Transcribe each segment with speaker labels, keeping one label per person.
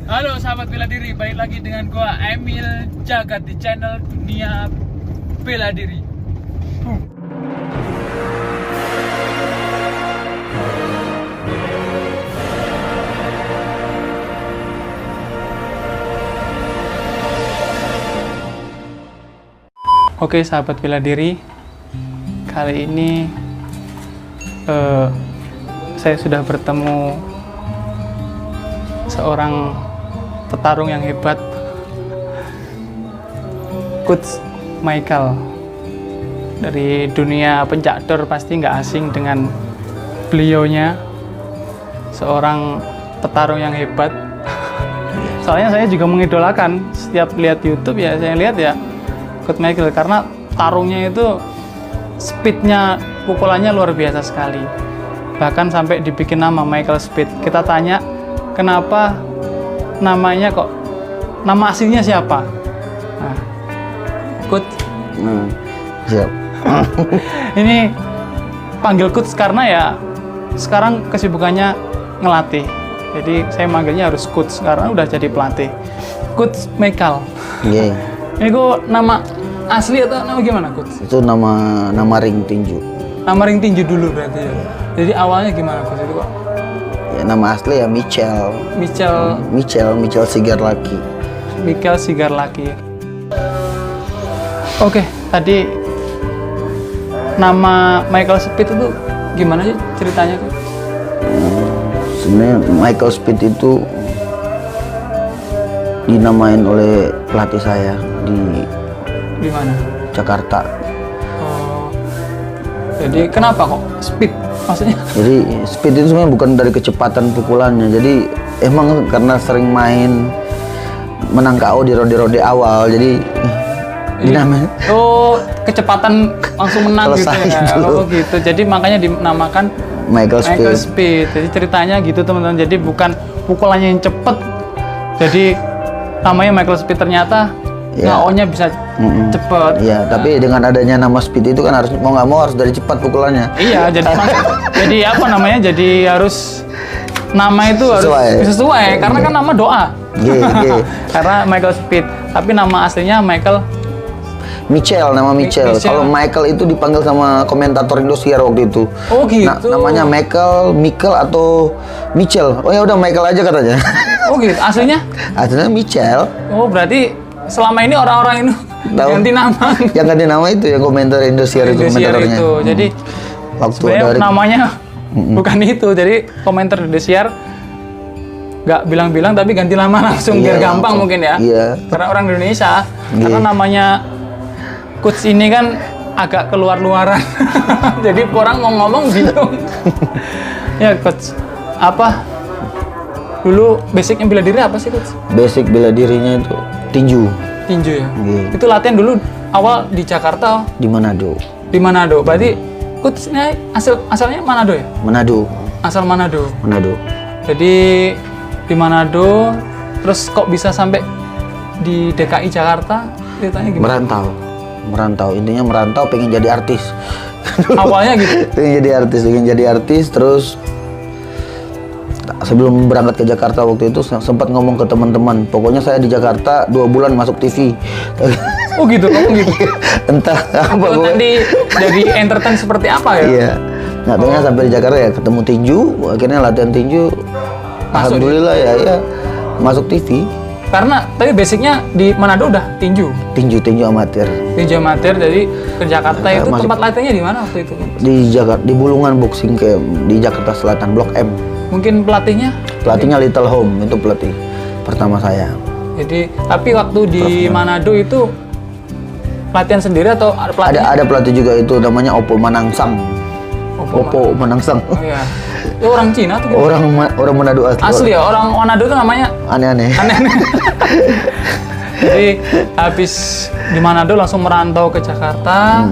Speaker 1: Halo sahabat bela diri, balik lagi dengan gua Emil Jagat di channel Dunia Bela Diri. Oke sahabat bela diri, kali ini saya sudah bertemu seorang petarung yang hebat, Coach Michael. Dari dunia pencakdor pasti nggak asing dengan beliaunya, seorang petarung yang hebat. Soalnya saya juga mengidolakan, setiap lihat YouTube ya saya lihat ya Coach Michael, karena tarungnya itu speednya, pukulannya luar biasa sekali. Bahkan sampai dibikin nama Michael Speed. Kita tanya kenapa namanya kok, nama aslinya siapa? Nah, Coach.
Speaker 2: Siap.
Speaker 1: Ini panggil Coach karena ya sekarang kesibukannya ngelatih. Jadi saya manggilnya harus Coach karena udah jadi pelatih. Coach Michael.
Speaker 2: Yeah.
Speaker 1: Ini kok nama asli atau nama gimana, Coach?
Speaker 2: Itu nama ring tinju.
Speaker 1: Nama ring tinju dulu berarti ya. Jadi awalnya gimana, Coach? Itu kok
Speaker 2: Ya, nama asli ya Michel Sigarlaki.
Speaker 1: Michael Sigarlaki. Oke, tadi nama Michael Speed itu gimana sih ceritanya, Coach?
Speaker 2: Sebenarnya Michael Speed itu dinamain oleh pelatih saya
Speaker 1: Di mana?
Speaker 2: Jakarta.
Speaker 1: Oh. Jadi kenapa kok Speed? Maksudnya?
Speaker 2: Jadi speed itu sebenarnya bukan dari kecepatan pukulannya. Jadi emang karena sering main menang KO di ronde-ronde awal, jadi dinamain.
Speaker 1: Oh, kecepatan langsung menang gitu
Speaker 2: Selesai
Speaker 1: ya.
Speaker 2: gitu.
Speaker 1: Oh gitu. Jadi makanya dinamakan
Speaker 2: Michael
Speaker 1: Michael
Speaker 2: Speed.
Speaker 1: Speed. Jadi ceritanya gitu teman-teman. Jadi bukan pukulannya yang cepet. Jadi namanya Michael Speed, ternyata
Speaker 2: Ya.
Speaker 1: KO-nya bisa cepet.
Speaker 2: Iya, tapi dengan adanya nama Speed itu kan harus mau nggak mau harus dari cepat pukulannya.
Speaker 1: Iya, jadi apa namanya? Jadi harus nama itu harus sesuai karena kan nama doa.
Speaker 2: Iya.
Speaker 1: Karena Michael Speed, tapi nama aslinya Michael
Speaker 2: Michel.
Speaker 1: Michel.
Speaker 2: Kalau Michael itu dipanggil sama komentator Indosiar waktu itu.
Speaker 1: Oh gitu.
Speaker 2: Namanya Michael atau Michel. Oh ya udah Michael aja katanya.
Speaker 1: Oh gitu. Aslinya?
Speaker 2: Aslinya Michel.
Speaker 1: Oh berarti selama ini orang-orang ini
Speaker 2: Tahu.
Speaker 1: ganti nama.
Speaker 2: Yang ganti nama itu yang komentar Indosiar itu komentatornya.
Speaker 1: Itu. Jadi
Speaker 2: Waktu
Speaker 1: sebenarnya
Speaker 2: dari
Speaker 1: namanya bukan itu. Jadi komentar Indosiar nggak bilang-bilang tapi ganti nama langsung biar
Speaker 2: Iya,
Speaker 1: gampang
Speaker 2: langsung.
Speaker 1: mungkin ya.
Speaker 2: Iya.
Speaker 1: Karena orang Indonesia.
Speaker 2: Iya.
Speaker 1: Karena namanya Coach ini kan agak keluar-luaran. Jadi orang mau ngomong bingung. Ya Coach, apa dulu basicnya bela diri apa sih, Coach?
Speaker 2: basic bela dirinya itu tinju
Speaker 1: Tinju ya.
Speaker 2: Iya.
Speaker 1: Itu latihan dulu awal di Jakarta,
Speaker 2: di Manado.
Speaker 1: di Manado. Berarti Coach ini asalnya Manado ya?
Speaker 2: Manado.
Speaker 1: Asal Manado.
Speaker 2: Manado.
Speaker 1: Jadi di Manado, terus kok bisa sampai di DKI Jakarta? Ceritanya gimana?
Speaker 2: Merantau. Intinya merantau pengen jadi artis.
Speaker 1: Awalnya gitu.
Speaker 2: pengen jadi artis terus sebelum berangkat ke Jakarta waktu itu sempat ngomong ke teman-teman, pokoknya saya di Jakarta 2 bulan masuk TV.
Speaker 1: Oh gitu, kamu gitu.
Speaker 2: Entah apa
Speaker 1: Kalau
Speaker 2: gue.
Speaker 1: nanti jadi entertain seperti apa ya?
Speaker 2: Iya. Nggak taunya sampai di Jakarta ya ketemu tinju, akhirnya latihan tinju. Alhamdulillah ya masuk TV.
Speaker 1: Karena tapi basicnya di Manado udah tinju
Speaker 2: Tinju amatir.
Speaker 1: jadi ke Jakarta
Speaker 2: Ya,
Speaker 1: itu
Speaker 2: masuk.
Speaker 1: tempat latihannya di mana waktu itu?
Speaker 2: Di Jakarta, di Bulungan Boxing Camp di Jakarta Selatan Blok M.
Speaker 1: Mungkin pelatihnya?
Speaker 2: Pelatihnya Little Home, itu pelatih pertama saya.
Speaker 1: Jadi tapi waktu di Manado itu latihan sendiri atau ada pelatih?
Speaker 2: Ada pelatih juga itu namanya Oppo Manangsang. Oppo Manangsang.
Speaker 1: Oh iya. Itu orang Cina tuh.
Speaker 2: Orang Manado asli.
Speaker 1: Asli ya, orang Manado tuh namanya
Speaker 2: Aneh-aneh.
Speaker 1: aneh-aneh. Jadi habis di Manado langsung merantau ke Jakarta.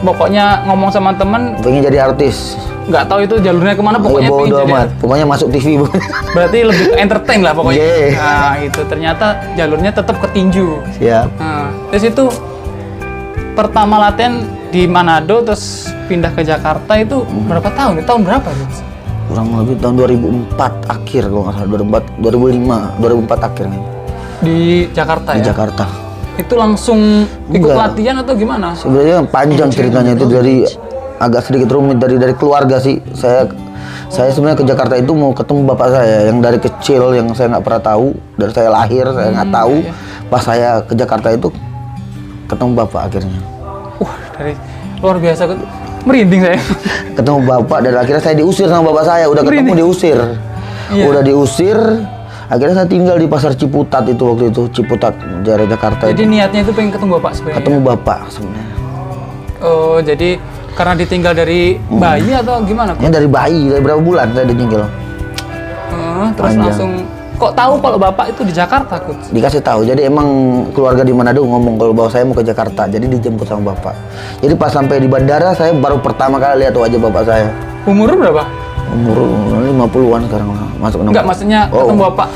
Speaker 1: Pokoknya ngomong sama temen,
Speaker 2: Pengen jadi artis.
Speaker 1: nggak tahu itu jalurnya kemana, pokoknya pengen
Speaker 2: bodo
Speaker 1: jadi
Speaker 2: amat. Pokoknya masuk TV.
Speaker 1: berarti lebih ke entertain lah pokoknya.
Speaker 2: Yeah.
Speaker 1: Nah itu ternyata jalurnya tetap ke tinju.
Speaker 2: Siap.
Speaker 1: Nah, terus itu pertama latihan di Manado terus pindah ke Jakarta itu berapa tahun? Tahun berapa sih?
Speaker 2: kurang lebih tahun 2004 akhir kalau nggak salah, 2004 akhirnya
Speaker 1: Di Jakarta
Speaker 2: di
Speaker 1: ya?
Speaker 2: Jakarta.
Speaker 1: Itu langsung ikut
Speaker 2: Enggak.
Speaker 1: latihan atau gimana?
Speaker 2: Sebenarnya panjang ceritanya itu, dari agak sedikit rumit, dari keluarga sih. Saya sebenarnya ke Jakarta itu mau ketemu bapak saya yang dari kecil, yang saya nggak pernah tahu, dari saya lahir saya nggak tahu.
Speaker 1: Iya.
Speaker 2: Pas saya ke Jakarta itu ketemu bapak akhirnya.
Speaker 1: Wah, dari luar biasa, merinding saya.
Speaker 2: Ketemu bapak dan akhirnya saya diusir sama bapak saya. Udah ketemu diusir.
Speaker 1: Iya.
Speaker 2: Udah diusir. Akhirnya saya tinggal di Pasar Ciputat itu waktu itu, Ciputat daerah Jakarta.
Speaker 1: Jadi
Speaker 2: itu.
Speaker 1: niatnya itu pengen ketemu bapak sebenarnya.
Speaker 2: Ketemu bapak sebenarnya.
Speaker 1: Oh, jadi karena ditinggal dari bayi atau gimana?
Speaker 2: Ya dari bayi, dari berapa bulan saya ditinggal.
Speaker 1: Terus
Speaker 2: Panjang.
Speaker 1: langsung kok tahu kalau bapak itu di Jakarta, Coach?
Speaker 2: Dikasih tahu. Jadi emang keluarga di Manado ngomong kalau bahwa saya mau ke Jakarta. Jadi dijemput sama bapak. Jadi pas sampai di bandara saya baru pertama kali lihat wajah bapak saya.
Speaker 1: Umur berapa?
Speaker 2: Umur 50-an sekarang lah, masuk 60.
Speaker 1: Enggak, maksudnya ketemu bapak.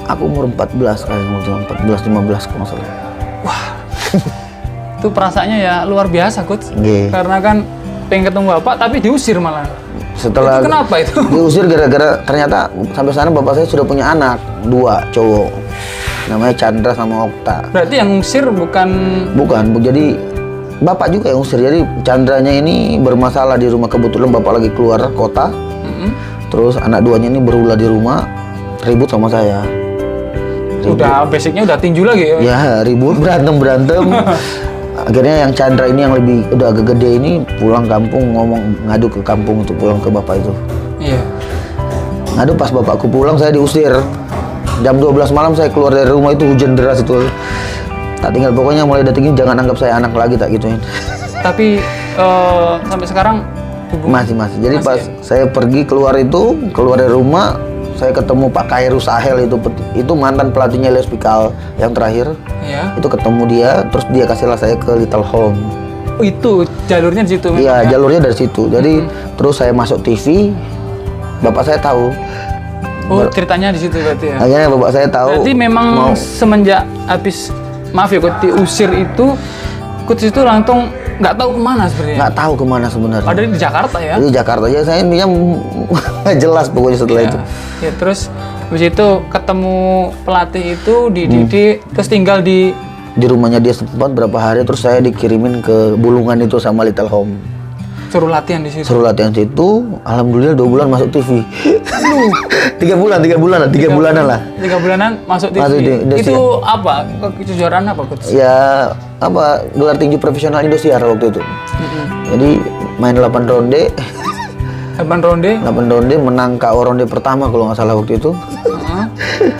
Speaker 2: Aku umur 14 kayaknya, 14-15 kalau nggak salah.
Speaker 1: Itu perasaannya ya luar biasa, Coach.
Speaker 2: Iya.
Speaker 1: Karena kan pengen ketemu bapak tapi diusir malah.
Speaker 2: Setelah
Speaker 1: Itu kenapa itu?
Speaker 2: diusir gara-gara ternyata sampai sana bapak saya sudah punya anak 2 cowok. Namanya Chandra sama Okta.
Speaker 1: Berarti yang ngusir bukan
Speaker 2: Bukan, jadi bapak juga yang usir. Jadi Chandranya ini bermasalah di rumah, kebetulan bapak lagi keluar kota. Terus anak 2-nya ini berulah di rumah, ribut sama saya.
Speaker 1: udah basicnya udah tinju lagi ya.
Speaker 2: Ya ribut, berantem. Akhirnya yang Chandra ini yang lebih udah agak gede ini pulang kampung, ngadu ke kampung untuk pulang ke bapak itu.
Speaker 1: Iya.
Speaker 2: Ngadu pas bapakku pulang saya diusir. Jam 12 malam saya keluar dari rumah itu hujan deras itu. Tak tinggal pokoknya mulai detik ini jangan anggap saya anak lagi, tak gituin.
Speaker 1: Tapi sampai sekarang
Speaker 2: Masih. Jadi
Speaker 1: Masih
Speaker 2: pas
Speaker 1: ya?
Speaker 2: saya pergi keluar dari rumah, saya ketemu Pak Khairul Sahel itu mantan pelatihnya Les Pikal yang terakhir.
Speaker 1: ya.
Speaker 2: Itu ketemu dia, terus dia kasihlah saya ke Little Home.
Speaker 1: Oh, itu jalurnya di situ.
Speaker 2: Iya,
Speaker 1: memang ya?
Speaker 2: jalurnya dari situ. Jadi terus saya masuk TV, bapak saya tahu.
Speaker 1: Oh, ceritanya di situ berarti ya.
Speaker 2: Akhirnya bapak saya tahu.
Speaker 1: Berarti memang semenjak habis Coach diusir itu, Coach itu langsung nggak tahu kemana sebenarnya.
Speaker 2: nggak tahu kemana sebenarnya.
Speaker 1: Ada di Jakarta ya.
Speaker 2: Di Jakarta aja saya intinya nggak jelas pokoknya setelah itu.
Speaker 1: Ya, terus habis itu ketemu pelatih itu dididik, terus tinggal di
Speaker 2: Rumahnya dia sempat berapa hari, terus saya dikirimin ke Bulungan itu sama Little Home.
Speaker 1: suruh latihan di situ.
Speaker 2: Suruh latihan situ, alhamdulillah 2 bulan masuk TV. 3 bulanan lah.
Speaker 1: 3 bulanan masuk TV.
Speaker 2: Masuk di Indosiar.
Speaker 1: Itu apa? Kejuaraan apa, Coach?
Speaker 2: Ya apa, gelar tinju profesional Indosiar waktu itu. Jadi main 8 ronde.
Speaker 1: 8 ronde.
Speaker 2: Menang KO ronde pertama kalau nggak salah waktu itu.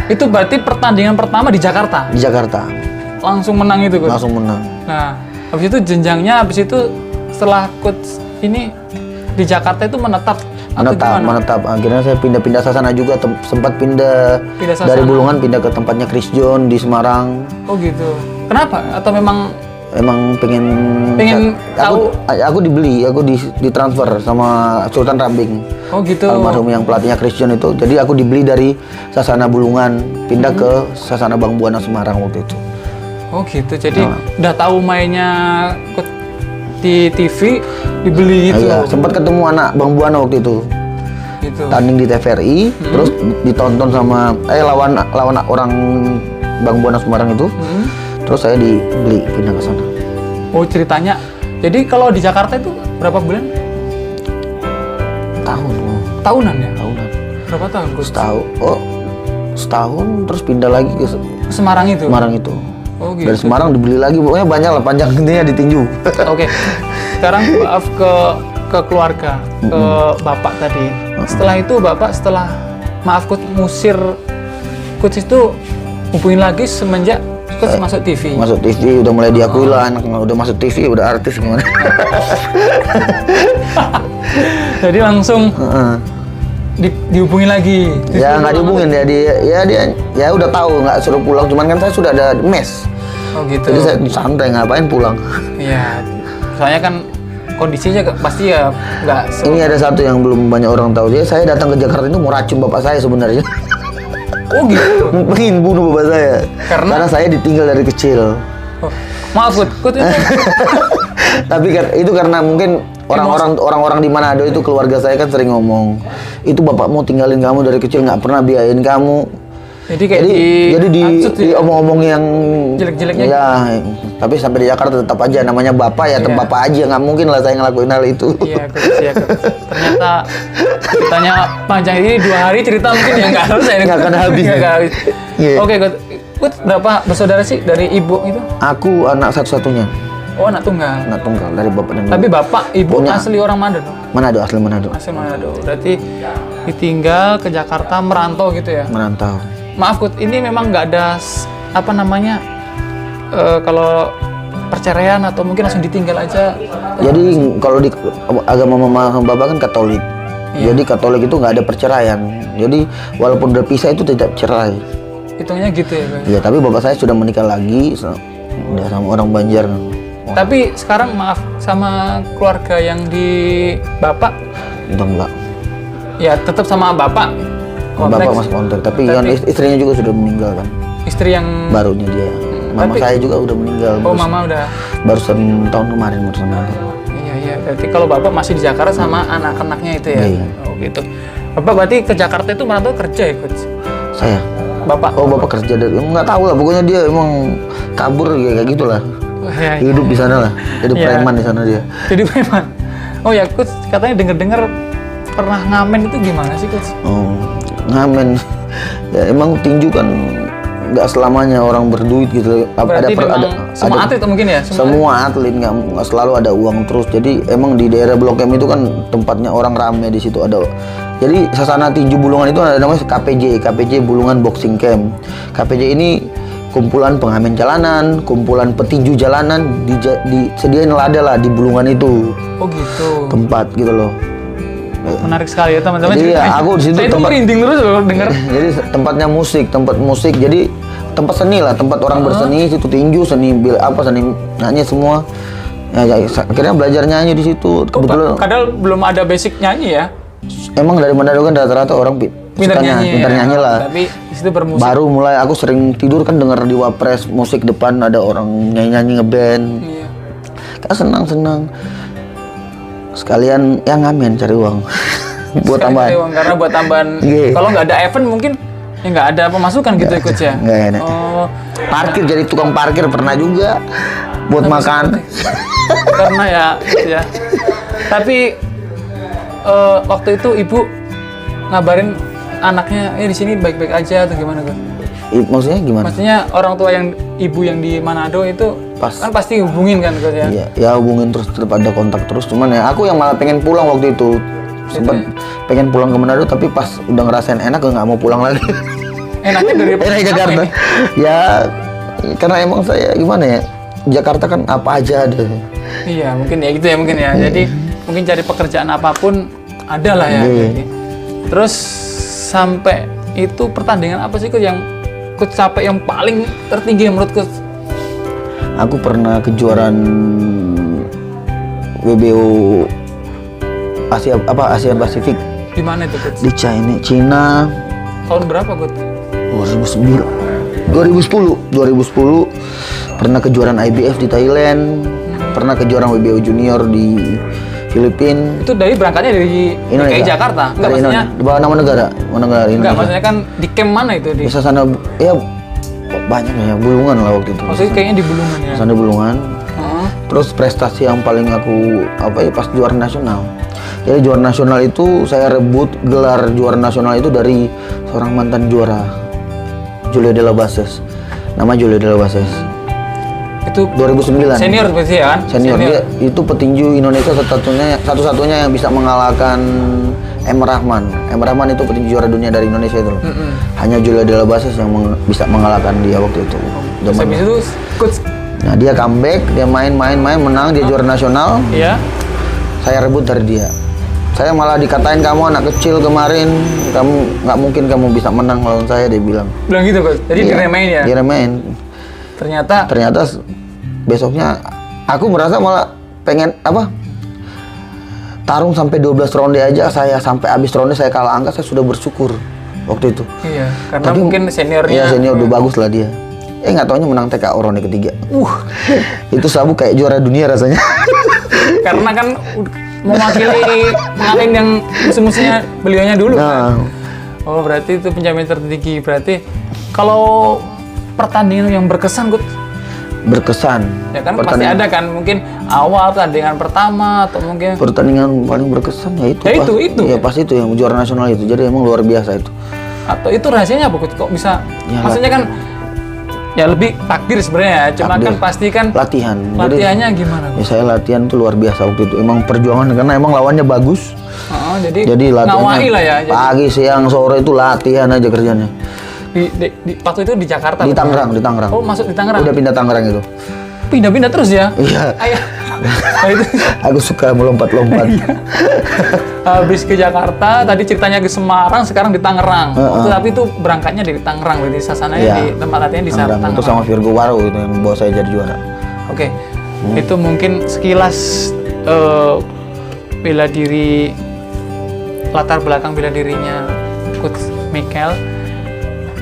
Speaker 1: Itu berarti pertandingan pertama di Jakarta.
Speaker 2: Di Jakarta
Speaker 1: Langsung menang itu, Coach.
Speaker 2: langsung menang.
Speaker 1: Nah, habis itu jenjangnya habis itu setelah Coach ini di Jakarta itu menetap atau gimana?
Speaker 2: Menetap. Akhirnya saya pindah sasana juga, sempat pindah
Speaker 1: Pindah
Speaker 2: dari
Speaker 1: sasana.
Speaker 2: Bulungan pindah ke tempatnya Chris John di Semarang.
Speaker 1: Oh gitu. Kenapa? Atau memang
Speaker 2: Emang pengen aku dibeli, aku ditransfer sama Sultan Rambing.
Speaker 1: oh gitu.
Speaker 2: Almarhum yang pelatihnya Chris John itu. Jadi aku dibeli dari Sasana Bulungan pindah ke Sasana Bang Buana Semarang waktu itu.
Speaker 1: Oh gitu. Jadi udah tahu mainnya Coach di TV dibeli gitu.
Speaker 2: Iya, sempat ketemu anak Bang Buana waktu itu.
Speaker 1: Gitu.
Speaker 2: Tanding di TVRI, terus ditonton sama lawan orang Bang Buana Semarang itu. Terus saya dibeli pindah ke sana.
Speaker 1: Oh ceritanya. Jadi kalau di Jakarta itu berapa bulan? Tahunan ya?
Speaker 2: Tahunan.
Speaker 1: Berapa tahun, Coach?
Speaker 2: Setahun terus pindah lagi ke
Speaker 1: Semarang itu.
Speaker 2: Semarang itu.
Speaker 1: Oh gitu.
Speaker 2: Dari Semarang dibeli lagi, pokoknya banyak lah, panjang intinya ditinju.
Speaker 1: Oke. Sekarang maaf ke keluarga, ke bapak tadi. Setelah itu bapak maaf Coach ngusir Coach itu hubungin lagi semenjak Coach masuk TV.
Speaker 2: Masuk TV udah mulai diakui lah, anak udah masuk TV udah artis gimana.
Speaker 1: Jadi langsung dihubungin lagi.
Speaker 2: Ya nggak dihubungin dia udah tahu nggak suruh pulang, cuman kan saya sudah ada mes.
Speaker 1: Oh gitu.
Speaker 2: Jadi saya santai, ngapain pulang.
Speaker 1: Iya. Soalnya kan kondisinya pasti ya nggak.
Speaker 2: Ini ada satu yang belum banyak orang tahu. Jadi saya datang ke Jakarta itu mau racun bapak saya sebenarnya.
Speaker 1: Oh gitu.
Speaker 2: Pengen bunuh bapak saya. Karena saya ditinggal dari kecil.
Speaker 1: Oh, maaf Coach itu
Speaker 2: Tapi itu karena mungkin orang-orang di Manado itu keluarga saya kan sering ngomong, itu bapakmu tinggalin kamu dari kecil nggak pernah biayain kamu.
Speaker 1: Jadi kayak
Speaker 2: di omong-omong yang
Speaker 1: jelek-jeleknya.
Speaker 2: Ya, tapi sampai di Jakarta tetap aja namanya bapak ya, tetap bapak aja, nggak mungkin lah saya ngelakuin hal itu.
Speaker 1: Iya, Coach. Ternyata ceritanya panjang, ini 2 hari cerita mungkin yang nggak selesai.
Speaker 2: Nggak akan habis. Yeah.
Speaker 1: Oke, Coach, berapa bersaudara sih dari ibu itu?
Speaker 2: Aku anak satu-satunya.
Speaker 1: Oh, anak tunggal.
Speaker 2: Anak tunggal dari bapak dan ibu.
Speaker 1: Tapi bapak, ibu asli orang Manado?
Speaker 2: Manado, asli Manado.
Speaker 1: Asli Manado. Berarti ditinggal ke Jakarta, merantau gitu ya?
Speaker 2: Merantau.
Speaker 1: Maaf, Coach, ini memang nggak ada apa namanya kalau perceraian atau mungkin langsung ditinggal aja.
Speaker 2: Jadi kalau di agama mama bapak kan Katolik. Iya. Jadi Katolik itu nggak ada perceraian. Jadi walaupun udah pisah itu tidak cerai.
Speaker 1: Hitungnya gitu ya, Bang?
Speaker 2: Iya, tapi bapak saya sudah menikah lagi udah sama orang Banjar.
Speaker 1: Tapi sekarang maaf sama keluarga yang di bapak?
Speaker 2: Udah enggak.
Speaker 1: Ya tetap sama bapak.
Speaker 2: Bapak masih kontak, tapi kan istrinya juga sudah meninggal kan.
Speaker 1: Istri yang
Speaker 2: barunya dia. Mama saya juga udah meninggal.
Speaker 1: Oh, mama udah.
Speaker 2: Barusan tahun kemarin barusan meninggal.
Speaker 1: Iya. Berarti kalau bapak masih di Jakarta sama anak-anaknya itu ya?
Speaker 2: Iya.
Speaker 1: Oh gitu. Bapak berarti ke Jakarta itu merantau kerja ya, Coach?
Speaker 2: Saya.
Speaker 1: Bapak?
Speaker 2: Oh, bapak kerja dari, nggak tahu lah. Pokoknya dia emang kabur kayak gitulah.
Speaker 1: Ya.
Speaker 2: Hidup di sana lah. Jadi preman di sana dia.
Speaker 1: Jadi preman. Oh ya, Coach, katanya dengar pernah ngamen itu gimana sih, Coach?
Speaker 2: Oh, ngamen. Ya emang tinju kan nggak selamanya orang berduit gitu.
Speaker 1: Berarti semua atlet mungkin ya?
Speaker 2: Semua atlet nggak selalu ada uang terus. Jadi emang di daerah Blok M itu kan tempatnya orang rame, di situ ada. Jadi sasana tinju Bulungan itu ada namanya KPJ Bulungan Boxing Camp. KPJ ini kumpulan pengamen jalanan, kumpulan petinju jalanan, disediain lada lah di Bulungan itu.
Speaker 1: Oh gitu.
Speaker 2: Tempat gitu loh.
Speaker 1: Menarik sekali ya teman-teman.
Speaker 2: Jadi ya, aku di situ
Speaker 1: itu merinding terus loh denger.
Speaker 2: Jadi tempatnya tempat musik. Jadi tempat seni lah, tempat orang berseni, situ tinju, seni seni nyanyi semua. Ya, akhirnya belajar nyanyi di situ. Kebetulan
Speaker 1: Padahal belum ada basic nyanyi ya.
Speaker 2: Emang dari Manado kan rata-rata orang pintar nyanyi lah.
Speaker 1: Tapi di situ bermusik.
Speaker 2: Baru mulai aku sering tidur kan denger di Wapres musik depan ada orang nyanyi ngeband.
Speaker 1: Iya.
Speaker 2: Kan senang. Sekalian ya ngamen cari uang. Buat tambahan.
Speaker 1: Cari uang, karena buat tambahan. Kalau nggak ada event mungkin ya nggak ada pemasukan gitu ya, Coach ya.
Speaker 2: Nggak ada.
Speaker 1: Oh.
Speaker 2: Parkir, jadi tukang parkir pernah juga buat makan.
Speaker 1: Karena ya. Tapi waktu itu ibu ngabarin anaknya di sini baik-baik aja atau gimana, Coach?
Speaker 2: Maksudnya gimana?
Speaker 1: Maksudnya orang tua ibu yang di Manado itu kan pasti hubungin kan, Coach ya?
Speaker 2: Iya, ya hubungin terus, tetap ada kontak terus. Cuman ya aku yang malah pengen pulang waktu itu. Sempat pengen pulang ke Manado, tapi pas udah ngerasain enak nggak mau pulang lagi.
Speaker 1: Enaknya dari
Speaker 2: Jakarta. Ya karena emang saya gimana ya, Jakarta kan apa aja ada.
Speaker 1: Iya, mungkin ya gitu ya mungkin ya. Jadi mungkin cari pekerjaan apapun ada lah ya. Terus sampai itu pertandingan apa sih, Coach, yang Coach capek yang paling tertinggi menurut Coach?
Speaker 2: Aku pernah kejuaraan WBO Asia Pasifik.
Speaker 1: Di mana itu, Coach?
Speaker 2: Di Cina.
Speaker 1: Tahun berapa, Coach?
Speaker 2: 2010 pernah kejuaraan IBF di Thailand, pernah kejuaraan WBO Junior di Filipina.
Speaker 1: Itu berangkatnya dari DKI Jakarta? Enggak, maksudnya
Speaker 2: nama negara Indonesia.
Speaker 1: Enggak, maksudnya kan di camp mana itu? Di
Speaker 2: sana ya banyak ya, Bulungan lah waktu itu.
Speaker 1: Maksudnya kayaknya di Bulungan ya?
Speaker 2: Sana Bulungan. Terus prestasi yang paling aku pas juara nasional. Jadi juara nasional itu saya rebut gelar juara nasional itu dari seorang mantan juara, Julio de la Bases. Nama Julio de la Bases. Itu 2009.
Speaker 1: Senior berarti ya kan?
Speaker 2: Senior. Dia itu petinju Indonesia satu-satunya yang bisa mengalahkan M. Rahman. M. Rahman itu petinju juara dunia dari Indonesia itu. Hanya Julio de la Bases yang bisa mengalahkan dia waktu itu.
Speaker 1: Habis itu Coach.
Speaker 2: Nah, dia comeback, dia main menang, dia juara nasional.
Speaker 1: Iya.
Speaker 2: Saya rebut dari dia. Saya malah dikatain, kamu anak kecil kemarin, kamu nggak mungkin kamu bisa menang lawan saya, dia bilang.
Speaker 1: Bilang gitu, Coach. Jadi diremehin ya?
Speaker 2: Diremehin.
Speaker 1: Ternyata
Speaker 2: besoknya aku merasa malah pengen tarung sampai 12 ronde aja, saya sampai habis ronde saya kalah angkat, saya sudah bersyukur waktu itu.
Speaker 1: Iya, karena mungkin seniornya.
Speaker 2: Iya, senior udah bagus lah dia. Nggak taunya menang TKO ronde ketiga. Itu Sabu kayak juara dunia rasanya.
Speaker 1: Karena kan mewakili ngalahin yang musuh-musuhnya beliaunya dulu kan?
Speaker 2: Nah,
Speaker 1: Oh berarti itu pencapaian tertinggi. Berarti kalau pertandingan yang berkesan Coach,
Speaker 2: berkesan.
Speaker 1: ya kan pasti ada kan mungkin awal pertandingan pertama atau mungkin
Speaker 2: Pertandingan paling berkesan ya itu.
Speaker 1: Ya, itu.
Speaker 2: Ya pas itu yang juara nasional itu. Jadi emang luar biasa itu.
Speaker 1: atau itu rahasianya apa Coach? Kok bisa?
Speaker 2: Ya,
Speaker 1: Maksudnya kan ya lebih takdir sebenarnya ya. Cuma
Speaker 2: Takdir.
Speaker 1: kan pasti kan
Speaker 2: Latihan.
Speaker 1: latihannya gimana?
Speaker 2: Ya saya latihan tuh luar biasa waktu itu. Emang perjuangan karena emang lawannya bagus.
Speaker 1: Jadi
Speaker 2: latihannya
Speaker 1: ngawahi lah ya. Jadi
Speaker 2: pagi, siang, sore itu latihan aja kerjanya.
Speaker 1: waktu itu di Jakarta.
Speaker 2: Di
Speaker 1: betul?
Speaker 2: Tangerang, di Tangerang.
Speaker 1: Oh masuk di Tangerang.
Speaker 2: Udah pindah Tangerang itu.
Speaker 1: Pindah-pindah terus ya?
Speaker 2: Iya.
Speaker 1: Ayah. Oh, itu.
Speaker 2: Aku suka melompat-lompat.
Speaker 1: Habis ke Jakarta, tadi ceritanya ke Semarang, sekarang di Tangerang. Tapi itu berangkatnya dari Tangerang, berarti sasananya
Speaker 2: Iya.
Speaker 1: di tempat latihan di
Speaker 2: Tangerang.
Speaker 1: Tangerang.
Speaker 2: Itu sama Virgo Waru itu yang bawa saya jadi juara.
Speaker 1: Oke, itu mungkin sekilas bela diri, latar belakang bela dirinya Coach Michael.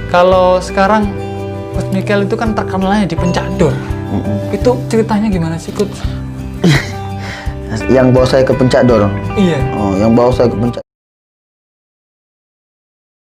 Speaker 1: Kalau sekarang Coach Michael itu kan terkenalnya di Pencak Dor. Itu ceritanya gimana sih Coach?
Speaker 2: Yang bawa saya ke Pencak Dor.
Speaker 1: Iya.
Speaker 2: Oh, yang bawa saya ke Pencak